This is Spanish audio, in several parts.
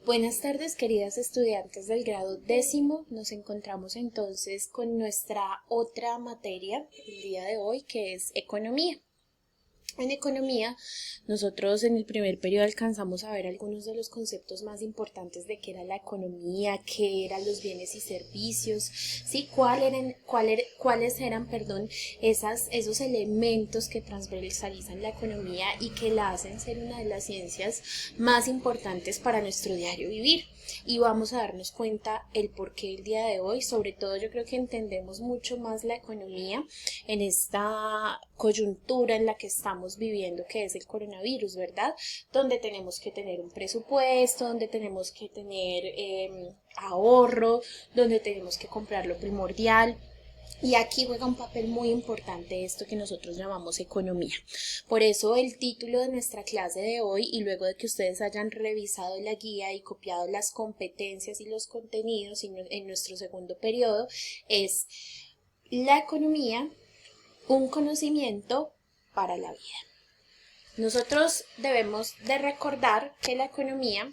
Buenas tardes, queridas estudiantes del grado décimo. Nos encontramos entonces con nuestra otra materia el día de hoy, que es economía. En economía, nosotros en el primer periodo alcanzamos a ver algunos de los conceptos más importantes de qué era la economía, qué eran los bienes y servicios, ¿sí? Cuáles eran, esos elementos que transversalizan la economía y que la hacen ser una de las ciencias más importantes para nuestro diario vivir. Y vamos a darnos cuenta el por qué el día de hoy. Sobre todo yo creo que entendemos mucho más la economía en esta coyuntura en la que estamos viviendo, que es el coronavirus, ¿verdad? Donde tenemos que tener un presupuesto, donde tenemos que tener ahorro, donde tenemos que comprar lo primordial. Y aquí juega un papel muy importante esto que nosotros llamamos economía. Por eso el título de nuestra clase de hoy, y luego de que ustedes hayan revisado la guía y copiado las competencias y los contenidos en nuestro segundo periodo, es la economía, un conocimiento para la vida. Nosotros debemos de recordar que la economía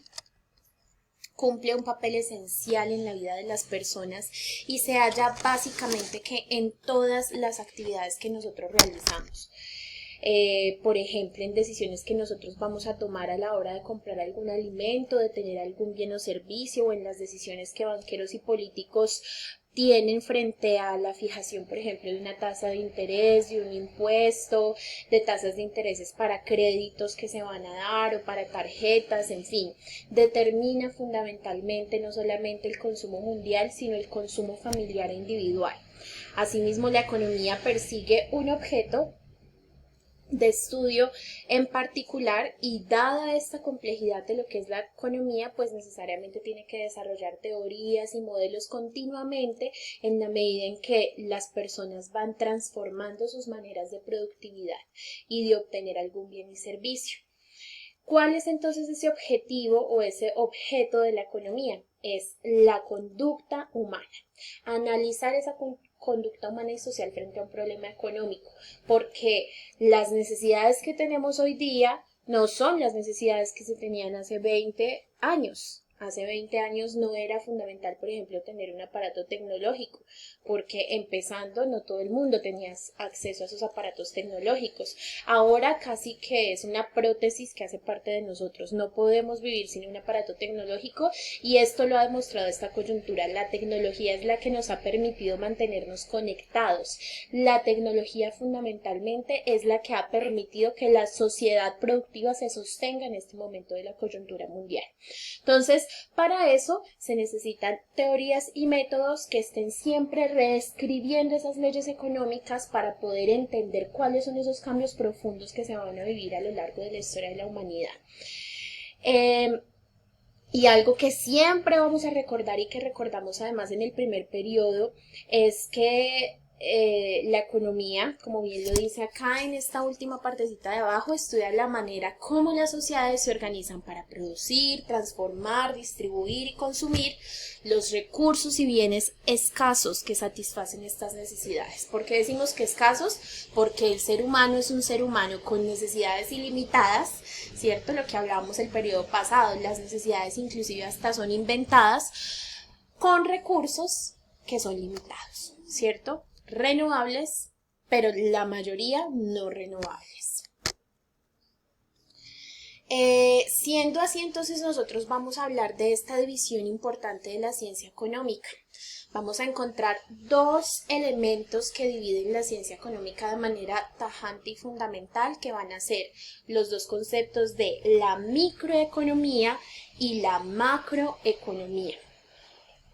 cumple un papel esencial en la vida de las personas y se halla básicamente que en todas las actividades que nosotros realizamos. Por ejemplo, en decisiones que nosotros vamos a tomar a la hora de comprar algún alimento, de tener algún bien o servicio, o en las decisiones que banqueros y políticos tienen frente a la fijación, por ejemplo, de una tasa de interés, de un impuesto, de tasas de intereses para créditos que se van a dar o para tarjetas, en fin, determina fundamentalmente no solamente el consumo mundial, sino el consumo familiar e individual. Asimismo, la economía persigue un objeto de estudio en particular, y dada esta complejidad de lo que es la economía, pues necesariamente tiene que desarrollar teorías y modelos continuamente en la medida en que las personas van transformando sus maneras de productividad y de obtener algún bien y servicio. ¿Cuál es entonces ese objetivo o ese objeto de la economía? Es la conducta humana. Analizar esa conducta humana y social frente a un problema económico, porque las necesidades que tenemos hoy día no son las necesidades que se tenían hace 20 años. Hace 20 años no era fundamental, por ejemplo, tener un aparato tecnológico, porque empezando no todo el mundo tenía acceso a esos aparatos tecnológicos. Ahora casi que es una prótesis que hace parte de nosotros. No podemos vivir sin un aparato tecnológico, y esto lo ha demostrado esta coyuntura. La tecnología es la que nos ha permitido mantenernos conectados. La tecnología fundamentalmente es la que ha permitido que la sociedad productiva se sostenga en este momento de la coyuntura mundial. Entonces, para eso se necesitan teorías y métodos que estén siempre reescribiendo esas leyes económicas para poder entender cuáles son esos cambios profundos que se van a vivir a lo largo de la historia de la humanidad. Y algo que siempre vamos a recordar y que recordamos además en el primer periodo es que la economía, como bien lo dice acá en esta última partecita de abajo, estudia la manera como las sociedades se organizan para producir, transformar, distribuir y consumir los recursos y bienes escasos que satisfacen estas necesidades. ¿Por qué decimos que escasos? Porque el ser humano es un ser humano con necesidades ilimitadas, ¿cierto? Lo que hablábamos el periodo pasado, las necesidades inclusive hasta son inventadas, con recursos que son limitados, ¿cierto? Renovables, pero la mayoría no renovables. Siendo así, entonces nosotros vamos a hablar de esta división importante de la ciencia económica. Vamos a encontrar dos elementos que dividen la ciencia económica de manera tajante y fundamental, que van a ser los dos conceptos de la microeconomía y la macroeconomía.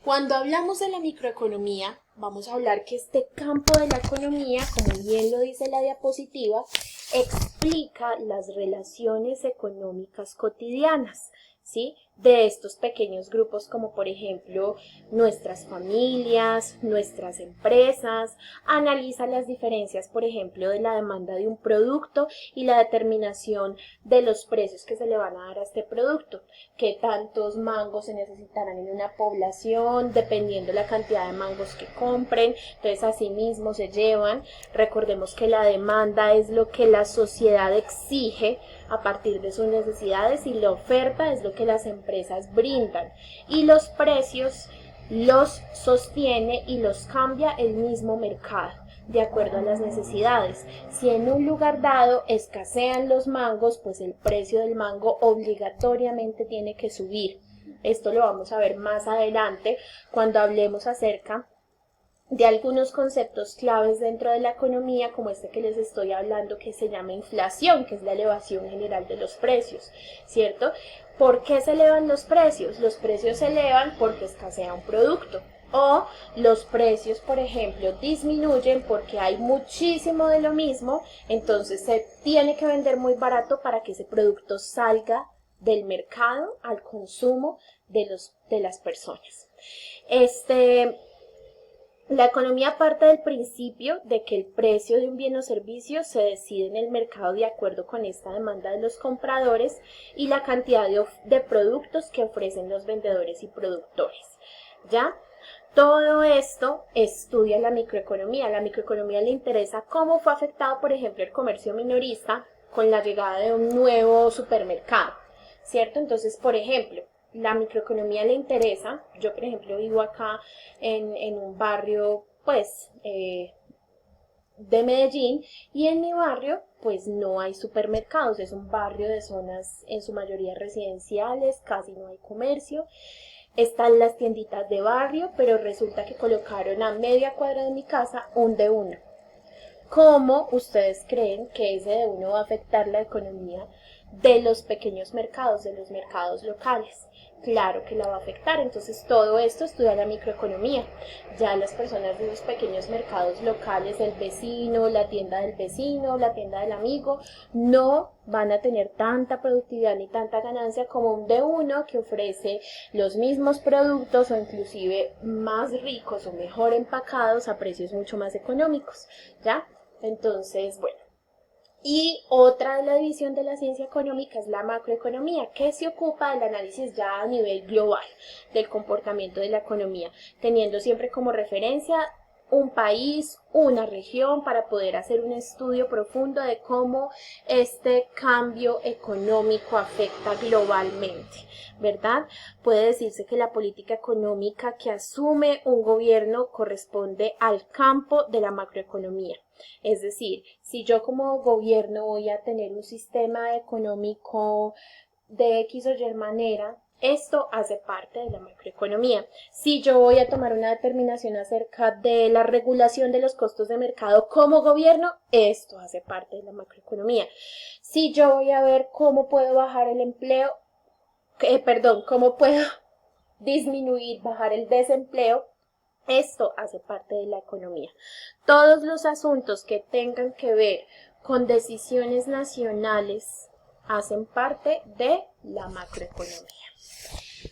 Cuando hablamos de la microeconomía, vamos a hablar que este campo de la economía, como bien lo dice la diapositiva, explica las relaciones económicas cotidianas, ¿sí? De estos pequeños grupos, como por ejemplo nuestras familias, nuestras empresas. Analiza las diferencias, por ejemplo, de la demanda de un producto y la determinación de los precios que se le van a dar a este producto. Qué tantos mangos se necesitarán en una población, dependiendo la cantidad de mangos que compren. Entonces, así mismo se llevan. Recordemos que la demanda es lo que la sociedad exige a partir de sus necesidades, y la oferta es lo que las empresas empresas brindan, y los precios los sostiene y los cambia el mismo mercado de acuerdo a las necesidades. Si en un lugar dado escasean los mangos, pues el precio del mango obligatoriamente tiene que subir. Esto lo vamos a ver más adelante cuando hablemos acerca de algunos conceptos claves dentro de la economía, como este que les estoy hablando, que se llama inflación, que es la elevación general de los precios, ¿cierto? ¿Por qué se elevan los precios? Los precios se elevan porque escasea un producto. O los precios, por ejemplo, disminuyen porque hay muchísimo de lo mismo, entonces se tiene que vender muy barato para que ese producto salga del mercado al consumo de las personas. La economía parte del principio de que el precio de un bien o servicio se decide en el mercado de acuerdo con esta demanda de los compradores y la cantidad de productos que ofrecen los vendedores y productores. ¿Ya? Todo esto estudia la microeconomía. La microeconomía le interesa cómo fue afectado, por ejemplo, el comercio minorista con la llegada de un nuevo supermercado, ¿cierto? Entonces, por ejemplo, la microeconomía le interesa. Yo, por ejemplo, vivo acá en un barrio, pues, de Medellín, y en mi barrio, pues, no hay supermercados. Es un barrio de zonas, en su mayoría residenciales, casi no hay comercio. Están las tienditas de barrio, pero resulta que colocaron a media cuadra de mi casa un de uno. ¿Cómo ustedes creen que ese de uno va a afectar la economía de los pequeños mercados, de los mercados locales? Claro que la va a afectar. Entonces todo esto estudia la microeconomía. Ya las personas de los pequeños mercados locales, el vecino, la tienda del vecino, la tienda del amigo, no van a tener tanta productividad ni tanta ganancia como un de uno que ofrece los mismos productos o inclusive más ricos o mejor empacados a precios mucho más económicos, ¿ya? Entonces, bueno. Y otra de la división de la ciencia económica es la macroeconomía, que se ocupa del análisis ya a nivel global del comportamiento de la economía, teniendo siempre como referencia un país, una región, para poder hacer un estudio profundo de cómo este cambio económico afecta globalmente, ¿verdad? Puede decirse que la política económica que asume un gobierno corresponde al campo de la macroeconomía. Es decir, si yo como gobierno voy a tener un sistema económico de X o Y manera, esto hace parte de la macroeconomía. Si yo voy a tomar una determinación acerca de la regulación de los costos de mercado como gobierno, esto hace parte de la macroeconomía. Si yo voy a ver cómo puedo bajar el empleo, cómo puedo disminuir, bajar el desempleo, esto hace parte de la economía. Todos los asuntos que tengan que ver con decisiones nacionales hacen parte de la macroeconomía.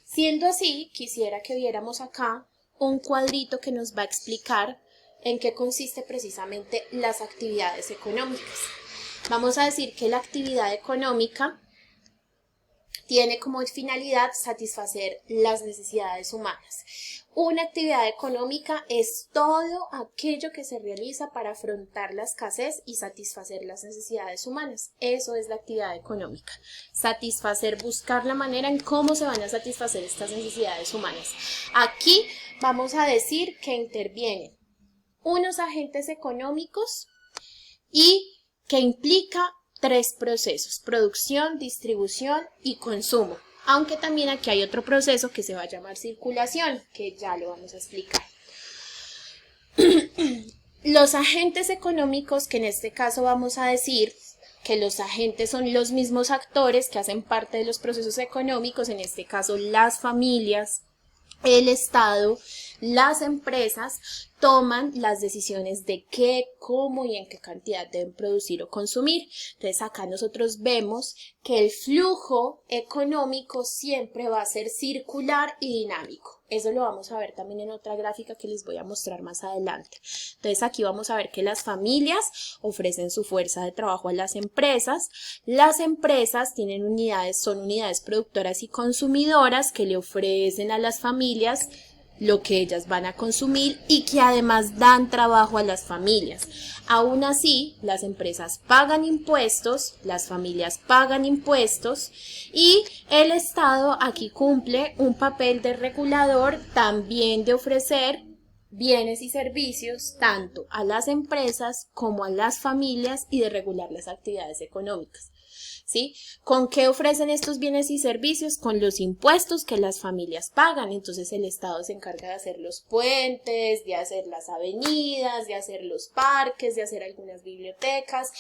Siendo así, quisiera que viéramos acá un cuadrito que nos va a explicar en qué consiste precisamente las actividades económicas. Vamos a decir que la actividad económica tiene como finalidad satisfacer las necesidades humanas. Una actividad económica es todo aquello que se realiza para afrontar la escasez y satisfacer las necesidades humanas. Eso es la actividad económica. Satisfacer, buscar la manera en cómo se van a satisfacer estas necesidades humanas. Aquí vamos a decir que intervienen unos agentes económicos y que implica 3 procesos: producción, distribución y consumo. Aunque también aquí hay otro proceso que se va a llamar circulación, que ya lo vamos a explicar. Los agentes económicos, que en este caso vamos a decir que los agentes son los mismos actores que hacen parte de los procesos económicos, en este caso las familias, el Estado, las empresas, toman las decisiones de qué, cómo y en qué cantidad deben producir o consumir. Entonces acá nosotros vemos que el flujo económico siempre va a ser circular y dinámico. Eso lo vamos a ver también en otra gráfica que les voy a mostrar más adelante. Entonces aquí vamos a ver que las familias ofrecen su fuerza de trabajo a las empresas tienen son unidades productoras y consumidoras que le ofrecen a las familias lo que ellas van a consumir y que además dan trabajo a las familias. Aún así, las empresas pagan impuestos, las familias pagan impuestos y el Estado aquí cumple un papel de regulador, también de ofrecer bienes y servicios tanto a las empresas como a las familias y de regular las actividades económicas. ¿Sí? ¿Con qué ofrecen estos bienes y servicios? Con los impuestos que las familias pagan. Entonces el Estado se encarga de hacer los puentes, de hacer las avenidas, de hacer los parques, de hacer algunas bibliotecas,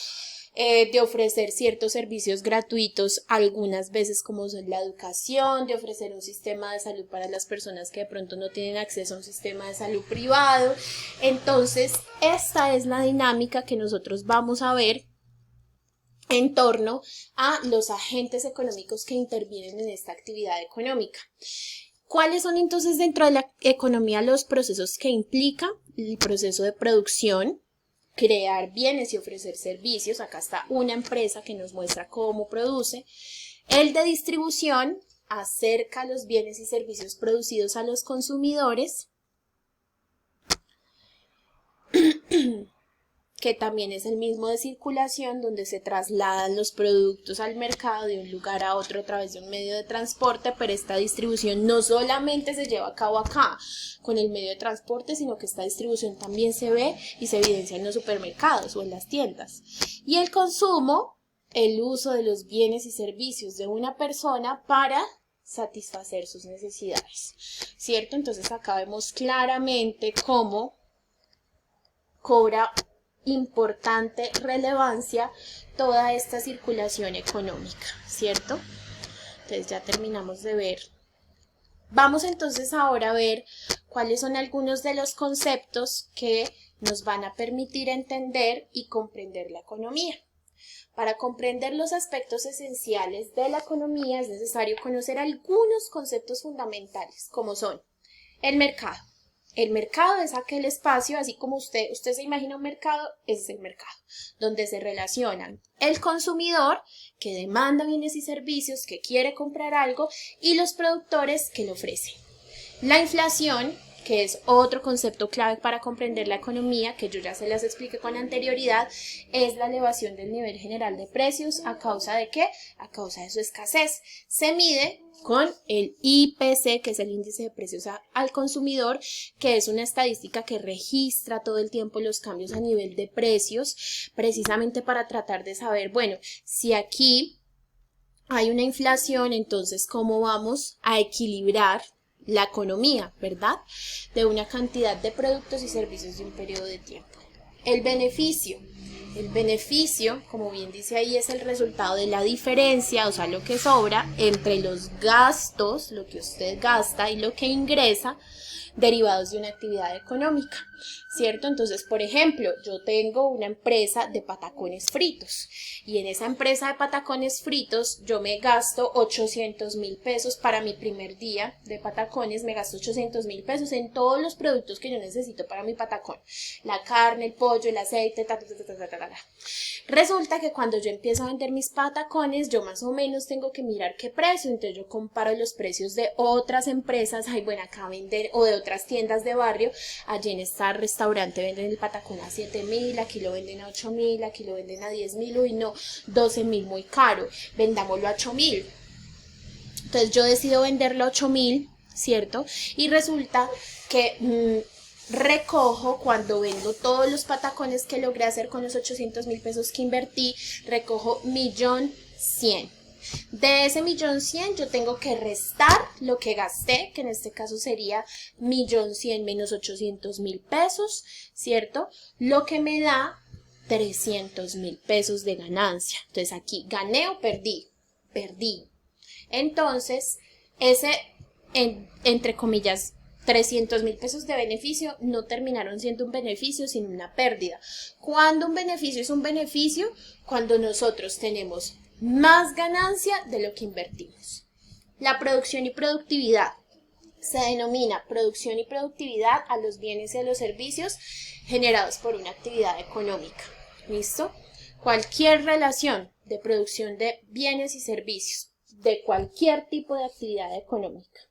de ofrecer ciertos servicios gratuitos algunas veces como son la educación, de ofrecer un sistema de salud para las personas que de pronto no tienen acceso a un sistema de salud privado. Entonces esta es la dinámica que nosotros vamos a ver en torno a los agentes económicos que intervienen en esta actividad económica. ¿Cuáles son entonces dentro de la economía los procesos que implica? El proceso de producción, crear bienes y ofrecer servicios. Acá está una empresa que nos muestra cómo produce. El de distribución, acerca los bienes y servicios producidos a los consumidores, que también es el mismo de circulación, donde se trasladan los productos al mercado de un lugar a otro a través de un medio de transporte, pero esta distribución no solamente se lleva a cabo acá con el medio de transporte, sino que esta distribución también se ve y se evidencia en los supermercados o en las tiendas. Y el consumo, el uso de los bienes y servicios de una persona para satisfacer sus necesidades, ¿cierto? Entonces acá vemos claramente cómo cobra importante relevancia toda esta circulación económica, ¿cierto? Entonces ya terminamos de ver. Vamos entonces ahora a ver cuáles son algunos de los conceptos que nos van a permitir entender y comprender la economía. Para comprender los aspectos esenciales de la economía es necesario conocer algunos conceptos fundamentales, como son el mercado. El mercado es aquel espacio, así como usted se imagina un mercado, ese es el mercado, donde se relacionan el consumidor que demanda bienes y servicios, que quiere comprar algo, y los productores que lo ofrecen. La inflación, que es otro concepto clave para comprender la economía, que yo ya se las expliqué con anterioridad, es la elevación del nivel general de precios. ¿A causa de qué? A causa de su escasez. Se mide con el IPC, que es el índice de precios al consumidor, que es una estadística que registra todo el tiempo los cambios a nivel de precios, precisamente para tratar de saber, bueno, si aquí hay una inflación, entonces ¿cómo vamos a equilibrar la economía, ¿verdad? De una cantidad de productos y servicios de un periodo de tiempo. El beneficio, como bien dice ahí, es el resultado de la diferencia, o sea, lo que sobra entre los gastos, lo que usted gasta y lo que ingresa, derivados de una actividad económica, ¿cierto? Entonces, por ejemplo, yo tengo una empresa de patacones fritos y en esa empresa de patacones fritos yo me gasto 800.000 pesos para mi primer día de patacones, me gasto 800.000 pesos en todos los productos que yo necesito para mi patacón, la carne, el pollo, el aceite, Resulta que cuando yo empiezo a vender mis patacones, yo más o menos tengo que mirar qué precio, entonces yo comparo los precios de otras empresas, acá venden, o de otras tiendas de barrio, allí en este restaurante venden el patacón a 7.000, aquí lo venden a 8.000, aquí lo venden a 10.000, uy no, 12.000 muy caro, vendámoslo a 8.000. Entonces yo decido venderlo a 8.000, ¿cierto? Y resulta que recojo, cuando vendo todos los patacones que logré hacer con los 800.000 pesos que invertí, recojo 1.100.000. De ese 1.100.000 yo tengo que restar lo que gasté, que en este caso sería 1.100.000 menos 800.000 pesos, ¿cierto? Lo que me da 300.000 pesos de ganancia. Entonces aquí, ¿gané o perdí? Perdí. Entonces, entre comillas, 300.000 pesos de beneficio no terminaron siendo un beneficio, sino una pérdida. ¿Cuándo un beneficio es un beneficio? Cuando nosotros tenemos más ganancia de lo que invertimos. La producción y productividad. Se denomina producción y productividad a los bienes y a los servicios generados por una actividad económica. ¿Listo? Cualquier relación de producción de bienes y servicios de cualquier tipo de actividad económica